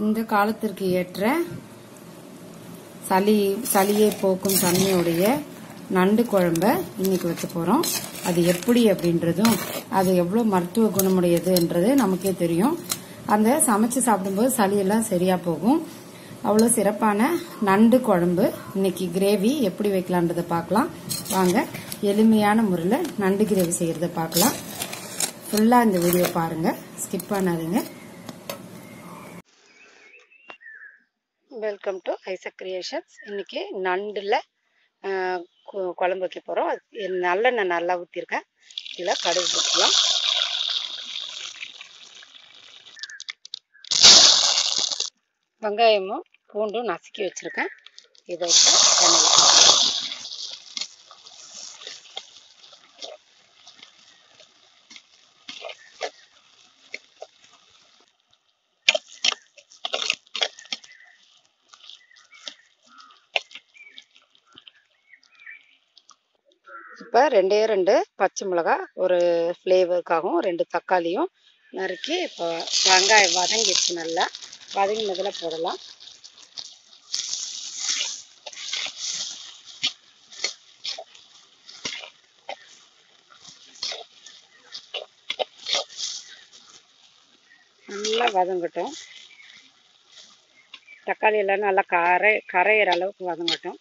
இந்த காலத்திற்கு ஏற்ற சளியை போக்கும் தன்மையுடைய நண்டு குழம்ப இன்னைக்கு வச்சு போறோம். அது எப்படி அப்படின்றதும் அது எவ்வளவு மருத்துவ குணமுடையதுன்றது நமக்கே தெரியும். அந்த சமைச்சு சாப்பிடும்போது சளியெல்லாம் சரியா போகும். அவ்வளவு சிறப்பான நண்டு குழம்பு இன்னைக்கு கிரேவி எப்படி வைக்கலான்றத பார்க்கலாம் வாங்க. எளிமையான முறையில் நண்டு கிரேவி செய்யறத பார்க்கலாம். ஃபுல்லா இந்த வீடியோ பாருங்க, ஸ்கிப் பண்ணாதீங்க. Welcome to Isaac creations. இன்னைக்கு நண்டுல குழம்பு வைக்க போறோம். நல்லெண்ணெய் நல்லா ஊற்றிருக்கேன். இதில் கடுகு போட்டுக்கலாம். வெங்காயமும் பூண்டும் நசுக்கி வச்சிருக்கேன். இதை இப்போ ரெண்டு பச்சை மிளகாய், ஒரு ஃப்ளேவருக்காகவும் 2 தக்காளியும் நறுக்கி இப்போ வெங்காயம் வதங்கிடுச்சு. நல்லா வதங்கினதில் போடலாம். நல்லா வதங்கட்டும். தக்காளி எல்லாம் நல்லா கரையிற அளவுக்கு வதங்கட்டும்.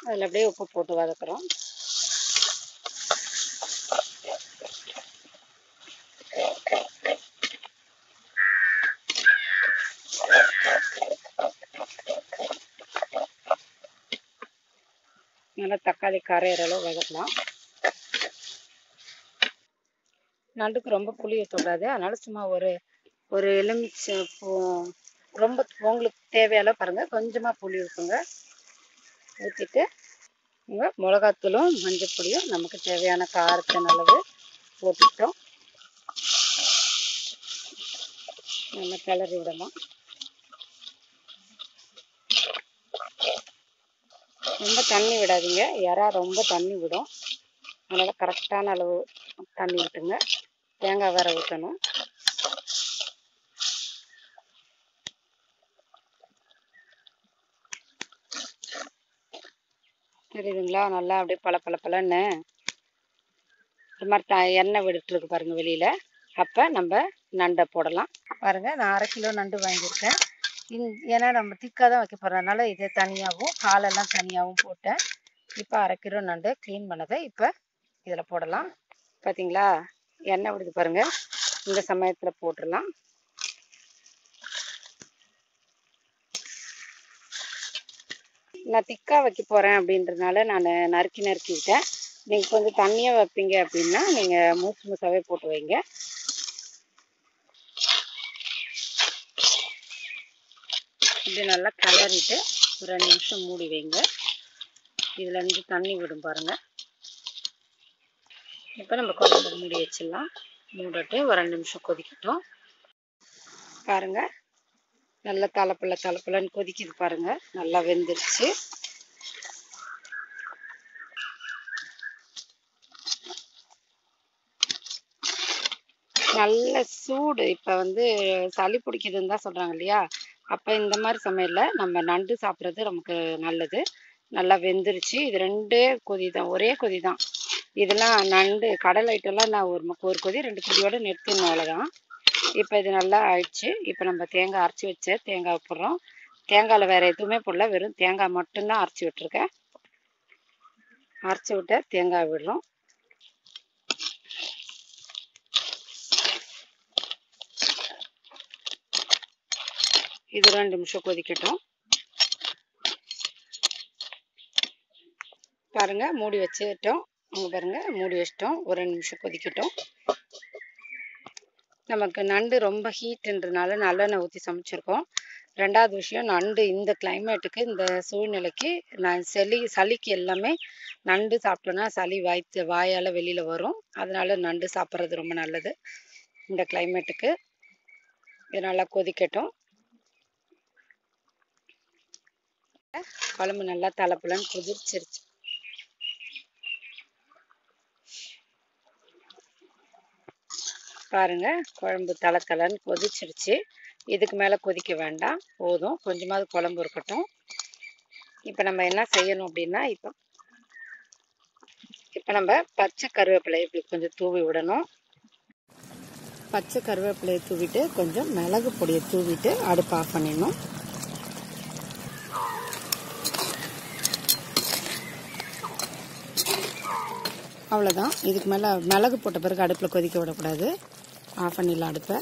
அதில் அப்படியே உப்பு போட்டு வதக்குறோம். நல்லா தக்காளி கரையிற அளவு வதக்கலாம். நண்டுக்கு ரொம்ப புளி ஊற்றக்கூடாது. அதனால சும்மா ஒரு எலுமிச்சை ரொம்ப உங்களுக்கு தேவையான பாருங்க, கொஞ்சமாக புளி ஊற்றுங்க. ஊற்றிட்டு மிளகாத்தூளும் மஞ்சள் பொடியும் நமக்கு தேவையான காரத்தின் அளவு போட்டுக்கிட்டோம். நல்லா கிளறி விடலாம். ரொம்ப தண்ணி விடாதீங்க, இறா ரொம்ப தண்ணி விடும். அதனால் கரெக்டான அளவு தண்ணி விட்டுங்க. தேங்காய் வேற ஊற்றணும். தெரியுதுங்களா? நல்லா அப்படியே பளபளன்னு இது மாதிரி எண்ணெய் விட்டுருக்கு பாருங்க வெளியில. அப்போ நம்ம நண்டை போடலாம். பாருங்க, நான் 1/2 கிலோ நண்டு வாங்கியிருக்கேன். ஏன்னா நம்ம திக்காக தான் வைக்க போகிறதுனால இது தனியாகவும் காலெல்லாம் தனியாகவும் போட்டேன். இப்போ 1/2 கிலோ நண்டு க்ளீன் பண்ணதை இப்போ இதில் போடலாம். பார்த்தீங்களா, எண்ணெய் விடுது பாருங்க. இந்த சமயத்தில் போட்டுடலாம். நான் திக்காக வைக்க போகிறேன் அப்படின்றதுனால நான் நறுக்கிக்கிட்டேன். நீங்கள் கொஞ்சம் தண்ணியாக வைப்பீங்க அப்படின்னா நீங்கள் மூசாவே போட்டு வைங்க. இப்படி நல்லா கிளறிட்டு ஒரு 2 நிமிஷம் மூடி வைங்க. இதுலேருந்து தண்ணி விடும் பாருங்க. இப்போ நம்ம குழம்பு மூடி வச்சிடலாம். மூடிட்டு ஒரு 2 நிமிஷம் கொதிக்கட்டும். பாருங்க, நல்லா தலப்பலன்னு கொதிக்குது பாருங்க. நல்லா வெந்துருச்சு. நல்ல சூடு. இப்போ சளி பிடிக்குதுன்னு தான் சொல்கிறாங்க இல்லையா? அப்போ இந்த மாதிரி சமையலில் நம்ம நண்டு சாப்பிட்றது நமக்கு நல்லது. நல்லா வெந்துருச்சு. இது 2 கொதி தான், ஒரே கொதி தான். இதெல்லாம் நண்டு கடல் ஐட்டம்லாம் நான் ஒரு கொதி 2 கொதியோடு நிறுத்தினோம், அவ்வளோதான். இப்போ இது நல்லா ஆயிடுச்சு. இப்போ நம்ம தேங்காய் அரைச்சி வச்ச தேங்காய் போடுறோம். தேங்காயில் வேறு எதுவுமே போடல, வெறும் தேங்காய் மட்டும்தான் அரைச்சி விட்டுருக்கேன். அரைச்சி விட்ட தேங்காய் விடுறோம். இது 2 நிமிஷம் கொதிக்கட்டும். பாருங்க, மூடி வச்சுட்டோம். பாருங்க, மூடி வச்சிட்டோம். ஒரு 2 நிமிஷம் கொதிக்கட்டும். நமக்கு நண்டு ரொம்ப ஹீட்டுன்றதுனால நல்லெண்ணெய் ஊற்றி சமைச்சிருக்கோம். 2வது விஷயம், நண்டு இந்த கிளைமேட்டுக்கு இந்த சூழ்நிலைக்கு சளிக்கு எல்லாமே நண்டு சாப்பிட்டோன்னா சளி வாயால் வெளியில் வரும். அதனால நண்டு சாப்பிட்றது ரொம்ப நல்லது இந்த கிளைமேட்டுக்கு. இது நல்லா கொதிக்கட்டும். குழம்பு நல்லா தலப்புலன்னு கொதிச்சிருச்சு. பாருங்கள் குழம்பு தளன்னு கொதிச்சிருச்சு. இதுக்கு மேலே கொதிக்க வேண்டாம், போதும். கொஞ்சமாவது குழம்பு இருக்கட்டும். இப்போ நம்ம என்ன செய்யணும் அப்படின்னா, இப்போ நம்ம பச்சை கருவேப்பிலை இப்படி கொஞ்சம் தூவி விடணும். பச்சை கருவேப்பிலையை தூவிட்டு கொஞ்சம் மிளகு பொடியை தூவிட்டு அடுப்பு ஆஃப் பண்ணிடணும். அவ்வளோதான். இதுக்கு மேலே மிளகு போட்ட பிறகு அடுப்பில் கொதிக்க விடக்கூடாது. ஆஃப் பண்ணிடலாம் அடுப்பை.